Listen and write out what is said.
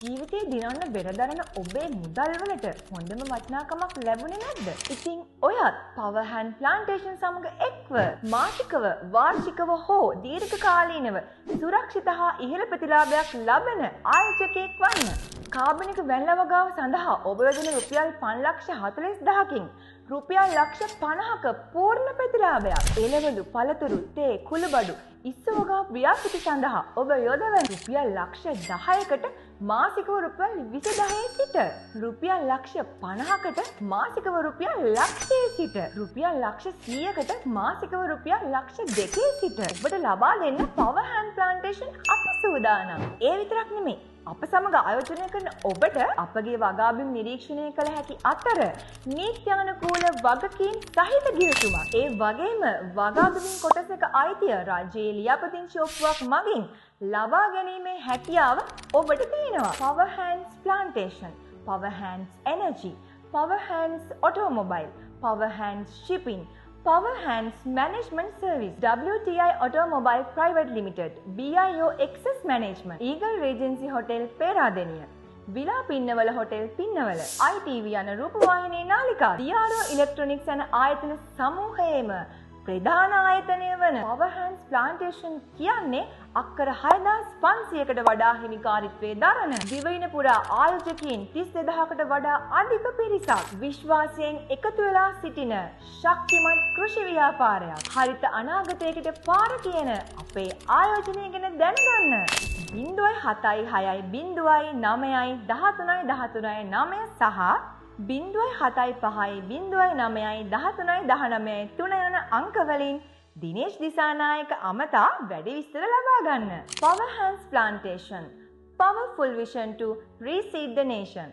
ජීවිතේ දිනන්න බෙරදරන ඔබේ මුදල් වලට හොඳම වටිනාකමක් ලැබුණේ නැද්ද? ඉතින් ඔයත් Power Hand Plantation සමග එක්ව මාසිකව, වාර්ෂිකව හෝ දීර්ඝකාලීනව සුරක්ෂිත හා ඉහළ ප්‍රතිලාභයක් ලබන ආයෝජකයෙක් වන්න. කාබනික වැල්ල වගාව සඳහා ඔබ යොදන රුපියල් 5,40,000කින් රුපියල් 50,00,ක පූර්ණ ප්‍රතිලාභයක්. එළවලු, පළතුරු, තේ, කුළුබඩු, ඉස්සවගා ව්‍යාපෘති සඳහා ඔබ යොදවන රුපියල් 10,00,000කට මාසිකව රුපියල් 20,000 සිට රුපියල් 50,00,කට මාසිකව රුපියල් 1,00,000 සිට රුපියල් 1,100,කට මාසිකව රුපියල් 2,02,000 සිට ඔබට ලබා දෙන්න Power Hand Plantation අපි සූදානම්. ඒ විතරක් නෙමෙයි. අප සමග ආයෝජනය කරන ඔබට අපගේ වගාබිම් නිරීක්ෂණය කළ හැකි අතර නීත්‍යානුකූල වගකීම් සහිත ගිවිසුමක්. ඒ වගේම වගාබිමින් කොටසක අයිතිය රජයේ ලියාපදිංචි ඔප්පුවක් මගින් ලබා ගැනීමේ හැකියාව ඔබට තියෙනවා. Power Hands Plantation, Power Hands Energy, Power Hands Automobile, Power Hands Shipping, Power Hands Management Service, WTI Automobile Private Limited, BIO Excess Management, Eagle Regency Hotel Peradeniya, Villa Pinnawala Hotel Pinnawala, ITV යන රූපවාහිනී නාලිකා, DRO Electronics යන ආයතන සමූහයේම ප්‍රධාන ආයතනය වන Power Hands Plantation කියන්නේ අක්කර 6,500කට වඩා හිමිකාරීත්වයේ දරන දිවයින පුරා ආයෝජකයින් 32,000කට වඩා අධික පිරිසක් විශ්වාසයෙන් එකතු වෙලා සිටින ශක්තිමත් කෘෂි ව්‍යාපාරයක්. හරිත අනාගතයකට පාර කියන අපේ ආයෝජනය ගැන දැනගන්න 0.7.0.9.13.9 සහ 0.75.0.9.13.19 යන අංකවලින් දිනේෂ් දිසානායක අමතා වැඩි විස්තර ලබා ගන්න. Power Hands Plantation, powerful vision to reseed the nation.